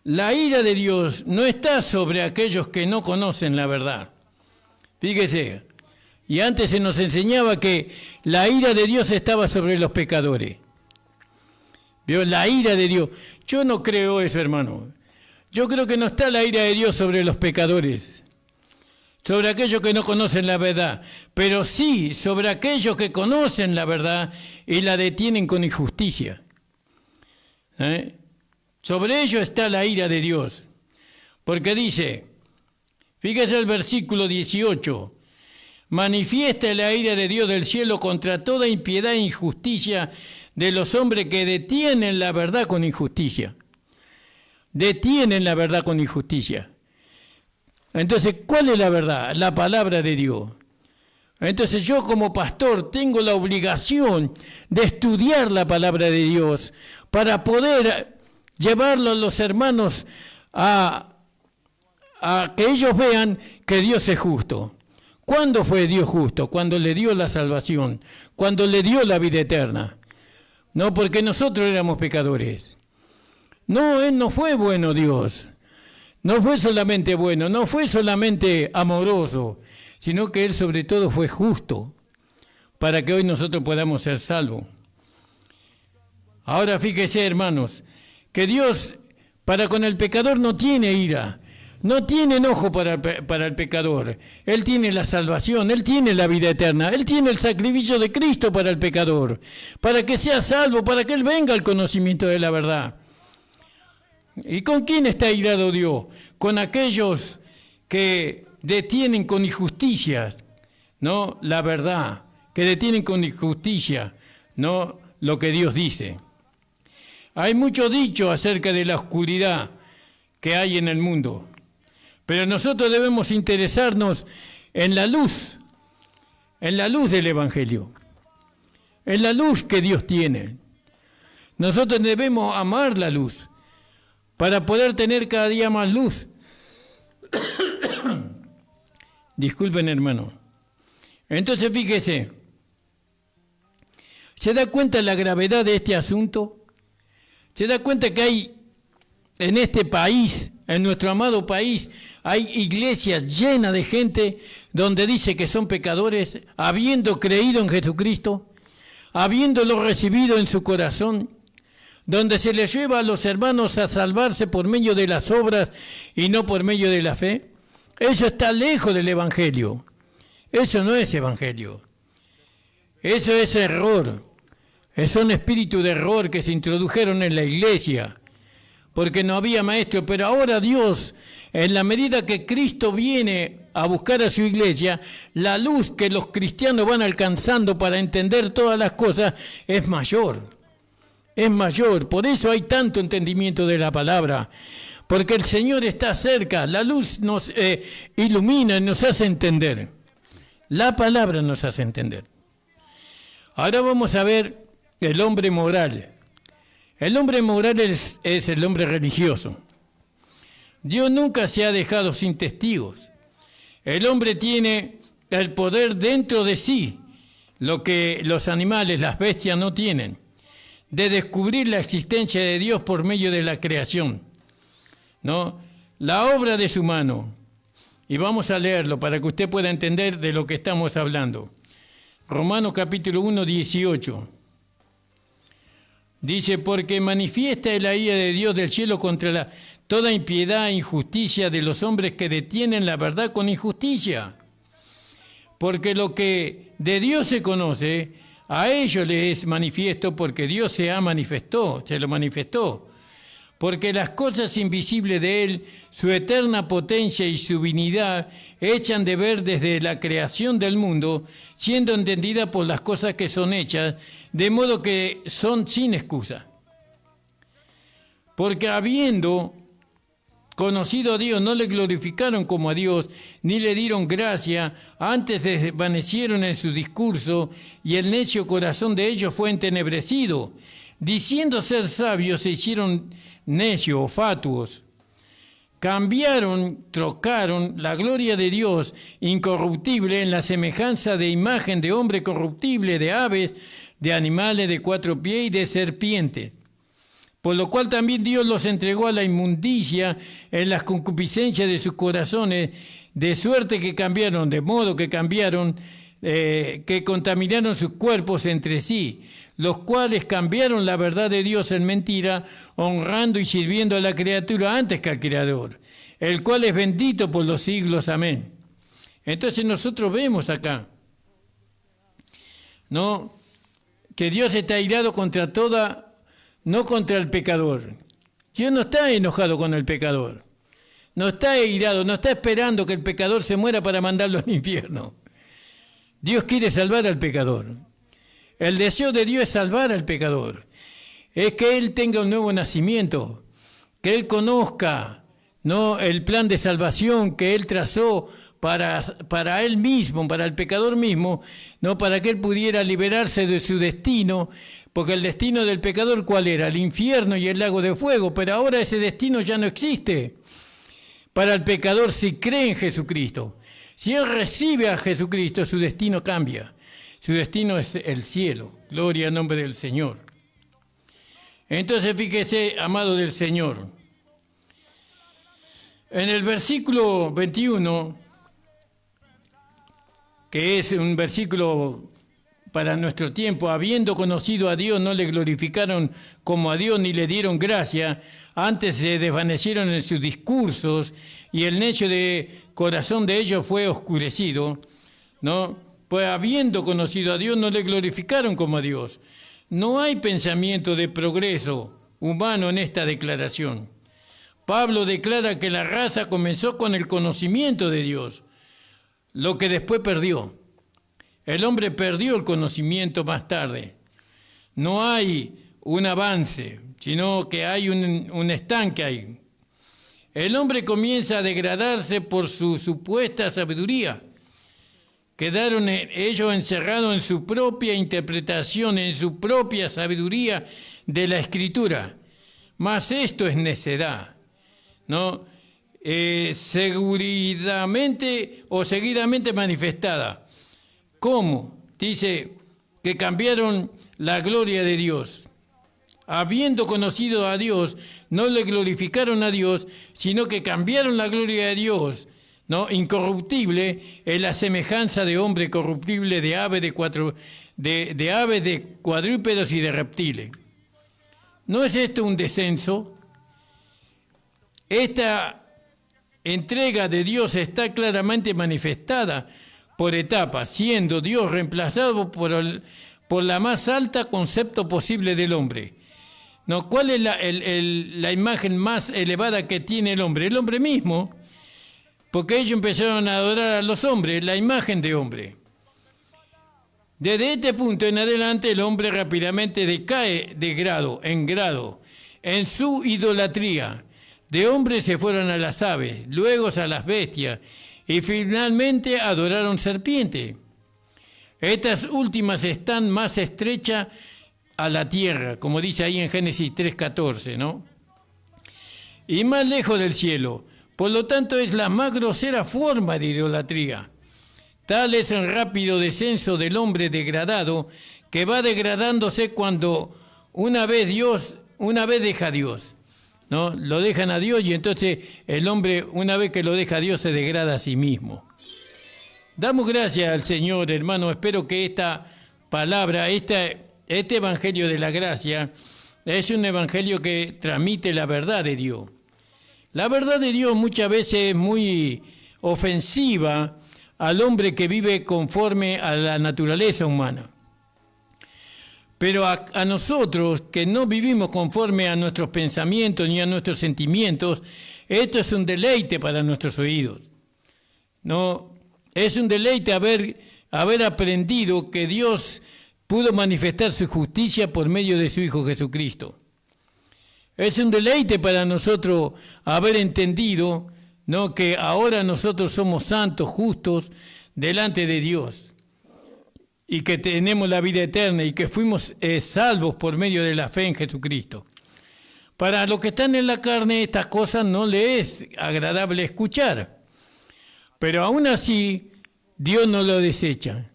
la ira de Dios no está sobre aquellos que no conocen la verdad. Fíjese, y antes se nos enseñaba que la ira de Dios estaba sobre los pecadores. ¿Vio? La ira de Dios. Yo no creo eso, hermano. Yo creo que no está la ira de Dios sobre los pecadores, sobre aquellos que no conocen la verdad, pero sí sobre aquellos que conocen la verdad y la detienen con injusticia. Sobre ellos está la ira de Dios, porque dice, fíjese el versículo 18, manifiesta la ira de Dios del cielo contra toda impiedad e injusticia de los hombres que detienen la verdad con injusticia. Detienen la verdad con injusticia. Entonces, ¿cuál es la verdad? La palabra de Dios. Entonces yo como pastor tengo la obligación de estudiar la palabra de Dios para poder llevarlo a los hermanos a que ellos vean que Dios es justo. ¿Cuándo fue Dios justo? Cuando le dio la salvación, cuando le dio la vida eterna. No porque nosotros éramos pecadores. No, Él no fue bueno, Dios. No fue solamente bueno, no fue solamente amoroso, sino que Él sobre todo fue justo para que hoy nosotros podamos ser salvos. Ahora fíjese, hermanos, que Dios para con el pecador no tiene ira, no tiene enojo para el pecador. Él tiene la salvación, Él tiene la vida eterna, Él tiene el sacrificio de Cristo para el pecador, para que sea salvo, para que Él venga al conocimiento de la verdad. ¿Y con quién está irado Dios? Con aquellos que detienen con injusticias, ¿no?, la verdad, que detienen con injusticia, ¿no?, lo que Dios dice. Hay mucho dicho acerca de la oscuridad que hay en el mundo, pero nosotros debemos interesarnos en la luz del Evangelio, en la luz que Dios tiene. Nosotros debemos amar la luz para poder tener cada día más luz. Disculpen, hermano. Entonces, fíjese, ¿se da cuenta de la gravedad de este asunto? ¿Se da cuenta que hay en este país, en nuestro amado país, hay iglesias llenas de gente donde dice que son pecadores, habiendo creído en Jesucristo, habiéndolo recibido en su corazón, donde se les lleva a los hermanos a salvarse por medio de las obras y no por medio de la fe? Eso está lejos del Evangelio. Eso no es Evangelio. Eso es error. Son espíritus de error que se introdujeron en la iglesia, porque no había maestro. Pero ahora Dios, en la medida que Cristo viene a buscar a su iglesia, la luz que los cristianos van alcanzando para entender todas las cosas es mayor. Es mayor. Por eso hay tanto entendimiento de la palabra, porque el Señor está cerca. La luz nos ilumina y nos hace entender. La palabra nos hace entender. Ahora vamos a ver el hombre moral. El hombre moral es el hombre religioso. Dios nunca se ha dejado sin testigos. El hombre tiene el poder dentro de sí, lo que los animales, las bestias no tienen, de descubrir la existencia de Dios por medio de la creación, ¿no? La obra de su mano. Y vamos a leerlo para que usted pueda entender de lo que estamos hablando. Romanos capítulo 1, 18. Dice, porque manifiesta la ira de Dios del cielo contra toda impiedad e injusticia de los hombres que detienen la verdad con injusticia. Porque lo que de Dios se conoce, a ellos les es manifiesto, porque Dios se lo manifestó. Porque las cosas invisibles de Él, su eterna potencia y su divinidad, echan de ver desde la creación del mundo, siendo entendida por las cosas que son hechas, de modo que son sin excusa. Porque habiendo conocido a Dios, no le glorificaron como a Dios, ni le dieron gracia, antes desvanecieron en su discurso, y el necio corazón de ellos fue entenebrecido. Diciendo ser sabios, se hicieron necios o fatuos. Trocaron la gloria de Dios incorruptible en la semejanza de imagen de hombre corruptible, de aves, de animales de 4 pies y de serpientes. Por lo cual también Dios los entregó a la inmundicia en las concupiscencias de sus corazones, de suerte que cambiaron, de modo que que contaminaron sus cuerpos entre sí, los cuales cambiaron la verdad de Dios en mentira, honrando y sirviendo a la criatura antes que al Creador, el cual es bendito por los siglos. Amén. Entonces nosotros vemos acá, ¿no?, que Dios está airado contra no contra el pecador. Dios no está enojado con el pecador. No está airado, no está esperando que el pecador se muera para mandarlo al infierno. Dios quiere salvar al pecador. El deseo de Dios es salvar al pecador. Es que él tenga un nuevo nacimiento, que él conozca, ¿no?, el plan de salvación que él trazó para él mismo, para el pecador mismo, ¿no?, para que él pudiera liberarse de su destino, porque el destino del pecador, ¿cuál era? El infierno y el lago de fuego, pero ahora ese destino ya no existe para el pecador si cree en Jesucristo. Si él recibe a Jesucristo, su destino cambia. Su destino es el cielo. Gloria al nombre del Señor. Entonces, fíjese, amado del Señor. En el versículo 21, que es un versículo para nuestro tiempo, habiendo conocido a Dios, no le glorificaron como a Dios ni le dieron gracia, antes se desvanecieron en sus discursos y el necio de corazón de ellos fue oscurecido, ¿no? Pues habiendo conocido a Dios, no le glorificaron como a Dios. No hay pensamiento de progreso humano en esta declaración. Pablo declara que la raza comenzó con el conocimiento de Dios, lo que después perdió. El hombre perdió el conocimiento más tarde. No hay un avance, sino que hay un estanque ahí. El hombre comienza a degradarse por su supuesta sabiduría. Quedaron ellos encerrados en su propia interpretación, en su propia sabiduría de la Escritura. Mas esto es necedad, ¿no? Seguidamente manifestada. ¿Cómo? Dice que cambiaron la gloria de Dios. Habiendo conocido a Dios, no le glorificaron a Dios, sino que cambiaron la gloria de Dios, ¿no?, incorruptible, en la semejanza de hombre corruptible, de aves, de cuadrúpedos y de reptiles. ¿No es esto un descenso? Esta entrega de Dios está claramente manifestada por etapas, siendo Dios reemplazado por la más alta concepto posible del hombre. ¿No? ¿Cuál es la imagen más elevada que tiene el hombre? El hombre mismo, porque ellos empezaron a adorar a los hombres, la imagen de hombre. Desde este punto en adelante el hombre rápidamente decae de grado en su idolatría. De hombres se fueron a las aves, luego a las bestias y finalmente adoraron serpiente. Estas últimas están más estrechas a la tierra, como dice ahí en Génesis 3:14, ¿no? Y más lejos del cielo. Por lo tanto, es la más grosera forma de idolatría. Tal es el rápido descenso del hombre degradado, que va degradándose cuando una vez deja a Dios, ¿no? Lo dejan a Dios y entonces el hombre, una vez que lo deja a Dios, se degrada a sí mismo. Damos gracias al Señor, hermano. Espero que esta palabra, este evangelio de la gracia, es un evangelio que transmite la verdad de Dios. La verdad de Dios muchas veces es muy ofensiva al hombre que vive conforme a la naturaleza humana. Pero a nosotros que no vivimos conforme a nuestros pensamientos ni a nuestros sentimientos, esto es un deleite para nuestros oídos. No, es un deleite haber aprendido que Dios pudo manifestar su justicia por medio de su Hijo Jesucristo. Es un deleite para nosotros haber entendido, ¿no?, que ahora nosotros somos santos, justos, delante de Dios, y que tenemos la vida eterna, y que fuimos salvos por medio de la fe en Jesucristo. Para los que están en la carne, estas cosas no les es agradable escuchar, pero aún así, Dios no lo desecha.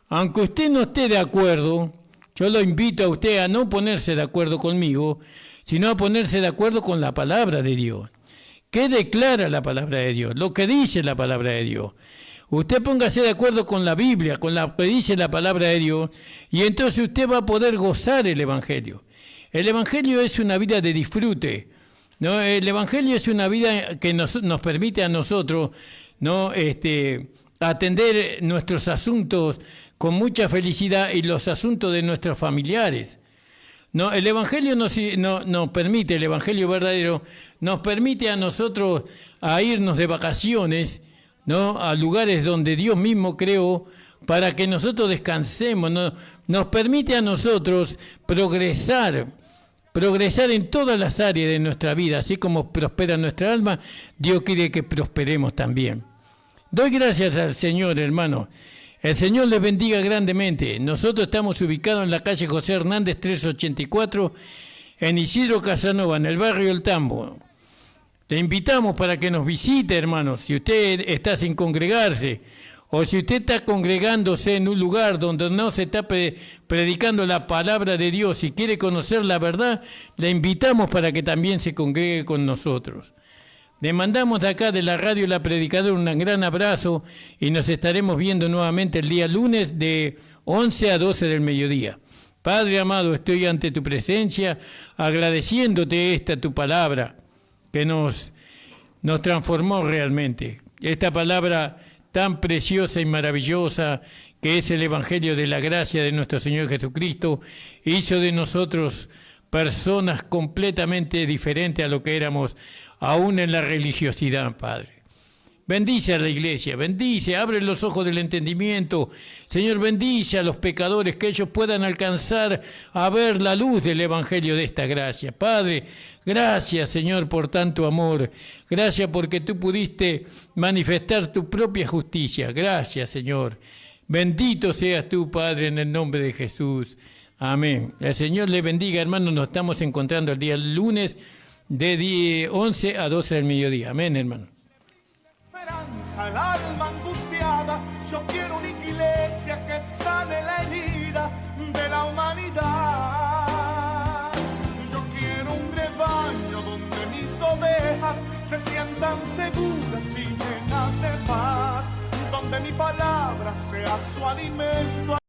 Aunque usted no esté de acuerdo, yo lo invito a usted a no ponerse de acuerdo conmigo, sino a ponerse de acuerdo con la palabra de Dios. ¿Qué declara la palabra de Dios? Lo que dice la palabra de Dios. Usted póngase de acuerdo con la Biblia, con lo que dice la palabra de Dios, y entonces usted va a poder gozar el Evangelio. El Evangelio es una vida de disfrute, ¿no? El Evangelio es una vida que nos permite a nosotros, ¿no?, atender nuestros asuntos con mucha felicidad y los asuntos de nuestros familiares. No, el Evangelio nos permite, el Evangelio verdadero, nos permite a nosotros a irnos de vacaciones, ¿no?, a lugares donde Dios mismo creó para que nosotros descansemos, nos permite a nosotros progresar en todas las áreas de nuestra vida, así como prospera nuestra alma, Dios quiere que prosperemos también. Doy gracias al Señor, hermano. El Señor les bendiga grandemente. Nosotros estamos ubicados en la calle José Hernández 384, en Isidro Casanova, en el barrio El Tambo. Te invitamos para que nos visite, hermano. Si usted está sin congregarse, o si usted está congregándose en un lugar donde no se está predicando la palabra de Dios y quiere conocer la verdad, le invitamos para que también se congregue con nosotros. Le mandamos de acá de la radio La Predicadora un gran abrazo y nos estaremos viendo nuevamente el día lunes de 11 a 12 del mediodía. Padre amado, estoy ante tu presencia agradeciéndote esta tu palabra que nos transformó realmente. Esta palabra tan preciosa y maravillosa que es el Evangelio de la gracia de nuestro Señor Jesucristo, hizo de nosotros personas completamente diferentes a lo que éramos aún en la religiosidad, Padre. Bendice a la iglesia, bendice, abre los ojos del entendimiento. Señor, bendice a los pecadores, que ellos puedan alcanzar a ver la luz del Evangelio de esta gracia. Padre, gracias, Señor, por tanto amor. Gracias porque tú pudiste manifestar tu propia justicia. Gracias, Señor. Bendito seas tú, Padre, en el nombre de Jesús. Amén. El Señor le bendiga, hermanos. Nos estamos encontrando el día lunes de 11 a 12 del mediodía. Amén, hermano. Esperanza, el alma angustiada, yo quiero una iglesia que sane la herida de la humanidad. Yo quiero un rebaño donde mis ovejas se sientan seguras y llenas de paz, donde mi palabra sea su alimento.